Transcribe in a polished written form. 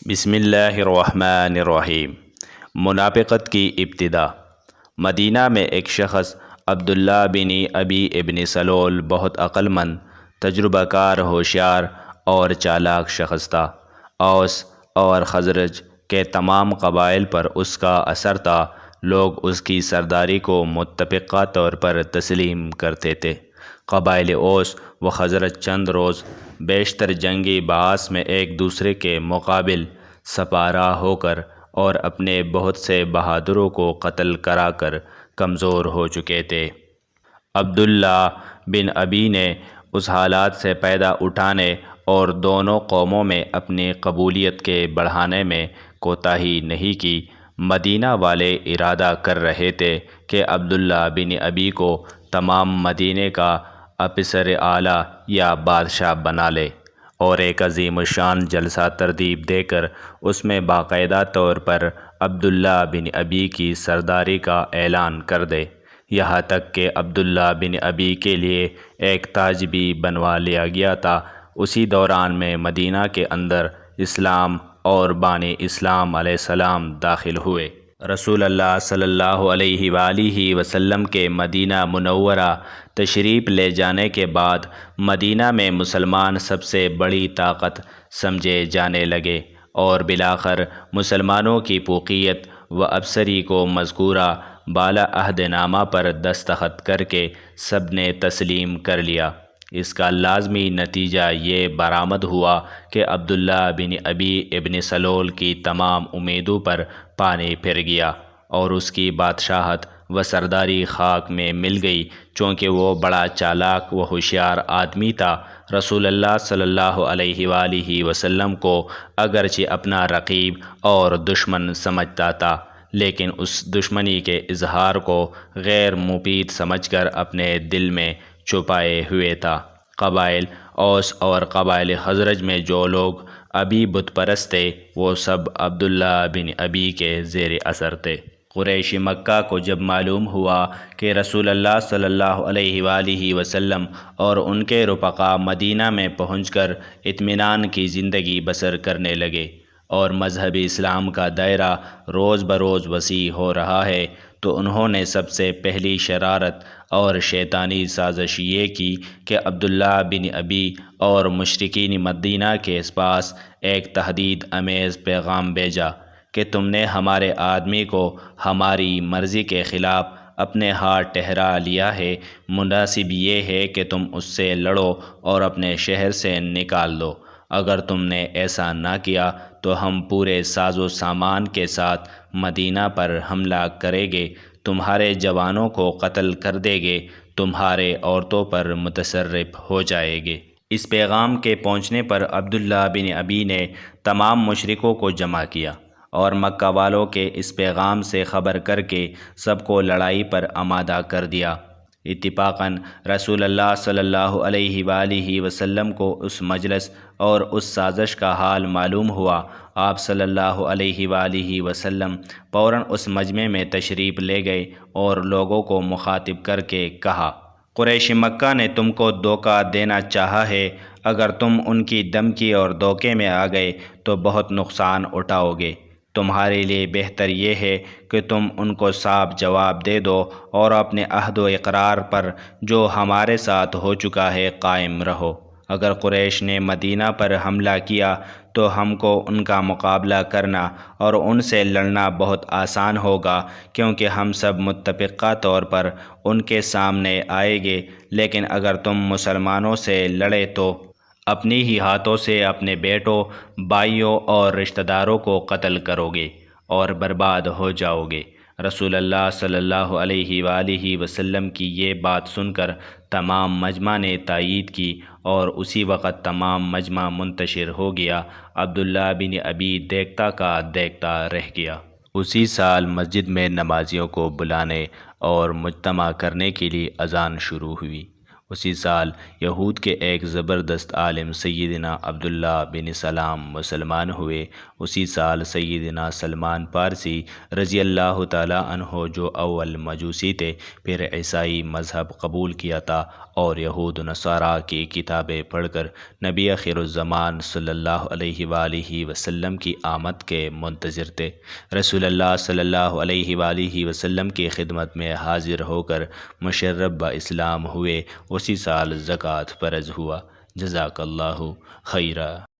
بسم اللہ الرحمن الرحیم۔ منافقت کی ابتدا۔ مدینہ میں ایک شخص عبداللہ بن ابی ابن سلول بہت عقل مند، تجربہ کار، ہوشیار اور چالاک شخص تھا۔ اوس اور خزرج کے تمام قبائل پر اس کا اثر تھا۔ لوگ اس کی سرداری کو متفقہ طور پر تسلیم کرتے تھے۔ قبائل اوس و خزرج چند روز بیشتر جنگی بعث میں ایک دوسرے کے مقابل سپارہ ہو کر اور اپنے بہت سے بہادروں کو قتل کرا کر کمزور ہو چکے تھے۔ عبداللہ بن ابی نے اس حالات سے فائدہ اٹھانے اور دونوں قوموں میں اپنی قبولیت کے بڑھانے میں کوتاہی نہیں کی۔ مدینہ والے ارادہ کر رہے تھے کہ عبداللہ بن ابی کو تمام مدینہ کا افسر اعلیٰ یا بادشاہ بنا لے اور ایک عظیم الشان جلسہ ترتیب دے کر اس میں باقاعدہ طور پر عبداللہ بن ابی کی سرداری کا اعلان کر دے۔ یہاں تک کہ عبداللہ بن ابی کے لیے ایک تاج بھی بنوا لیا گیا تھا۔ اسی دوران میں مدینہ کے اندر اسلام اور بانی اسلام علیہ السلام داخل ہوئے۔ رسول اللہ صلی اللہ علیہ وآلہ وسلم کے مدینہ منورہ تشریف لے جانے کے بعد مدینہ میں مسلمان سب سے بڑی طاقت سمجھے جانے لگے اور بالآخر مسلمانوں کی فوقیت و افسری کو مذکورہ بالا عہد نامہ پر دستخط کر کے سب نے تسلیم کر لیا۔ اس کا لازمی نتیجہ یہ برآمد ہوا کہ عبداللہ بن ابی ابن سلول کی تمام امیدوں پر پانی پھر گیا اور اس کی بادشاہت و سرداری خاک میں مل گئی، چونکہ وہ بڑا چالاک و ہوشیار آدمی تھا۔ رسول اللہ صلی اللہ علیہ وآلہ وسلم کو اگرچہ اپنا رقیب اور دشمن سمجھتا تھا، لیکن اس دشمنی کے اظہار کو غیر مفید سمجھ کر اپنے دل میں چھپائے ہوئے تھا۔ قبائل اوس اور قبائل خزرج میں جو لوگ ابھی بت پرست تھے وہ سب عبداللہ بن ابی کے زیر اثر تھے۔ قریش مکہ کو جب معلوم ہوا کہ رسول اللہ صلی اللہ علیہ وآلہ وسلم اور ان کے رفقا مدینہ میں پہنچ کر اطمینان کی زندگی بسر کرنے لگے اور مذہب اسلام کا دائرہ روز بروز وسیع ہو رہا ہے، تو انہوں نے سب سے پہلی شرارت اور شیطانی سازش یہ کی کہ عبداللہ بن ابی اور مشرکین مدینہ کے پاس ایک تہدید آمیز پیغام بھیجا کہ تم نے ہمارے آدمی کو ہماری مرضی کے خلاف اپنے ہاتھ ٹھہرا لیا ہے، مناسب یہ ہے کہ تم اس سے لڑو اور اپنے شہر سے نکال دو۔ اگر تم نے ایسا نہ کیا تو ہم پورے ساز و سامان کے ساتھ مدینہ پر حملہ کریں گے، تمہارے جوانوں کو قتل کر دیں گے، تمہارے عورتوں پر متصرف ہو جائیں گے۔ اس پیغام کے پہنچنے پر عبداللہ بن ابی نے تمام مشرکوں کو جمع کیا اور مکہ والوں کے اس پیغام سے خبر کر کے سب کو لڑائی پر آمادہ کر دیا۔ اتفاقاً رسول اللہ صلی اللہ علیہ وآلہ وسلم کو اس مجلس اور اس سازش کا حال معلوم ہوا۔ آپ صلی اللہ علیہ وآلہ وسلم فوراً اس مجمع میں تشریف لے گئے اور لوگوں کو مخاطب کر کے کہا، قریش مکہ نے تم کو دھوکہ دینا چاہا ہے۔ اگر تم ان کی دھمکی اور دھوکے میں آ گئے تو بہت نقصان اٹھاؤ گے۔ تمہارے لیے بہتر یہ ہے کہ تم ان کو صاف جواب دے دو اور اپنے عہد و اقرار پر جو ہمارے ساتھ ہو چکا ہے قائم رہو۔ اگر قریش نے مدینہ پر حملہ کیا تو ہم کو ان کا مقابلہ کرنا اور ان سے لڑنا بہت آسان ہوگا، کیونکہ ہم سب متفقہ طور پر ان کے سامنے آئیں گے۔ لیکن اگر تم مسلمانوں سے لڑے تو اپنی ہی ہاتھوں سے اپنے بیٹوں، بھائیوں اور رشتہ داروں کو قتل کرو گے اور برباد ہو جاؤ گے۔ رسول اللہ صلی اللہ علیہ وآلہ وسلم کی یہ بات سن کر تمام مجمع نے تائید کی اور اسی وقت تمام مجمع منتشر ہو گیا۔ عبداللہ بن ابی دیکھتا کا دیکھتا رہ گیا۔ اسی سال مسجد میں نمازیوں کو بلانے اور مجتمع کرنے کے لیے اذان شروع ہوئی۔ اسی سال یہود کے ایک زبردست عالم سیدنا عبداللہ بن سلام مسلمان ہوئے۔ اسی سال سیدنا سلمان پارسی رضی اللہ تعالیٰ عنہ جو اول مجوسی تھے پھر عیسائی مذہب قبول کیا تھا اور یہود و نصارہ کی کتابیں پڑھ کر نبی آخر الزمان صلی اللہ علیہ وآلہ وسلم کی آمد کے منتظر تھے۔ رسول اللہ صلی اللہ علیہ وآلہ وسلم کی خدمت میں حاضر ہو کر مشرف اسلام ہوئے۔ اسی سال زکوٰۃ فرض ہوا۔ جزاک اللہ خیرہ۔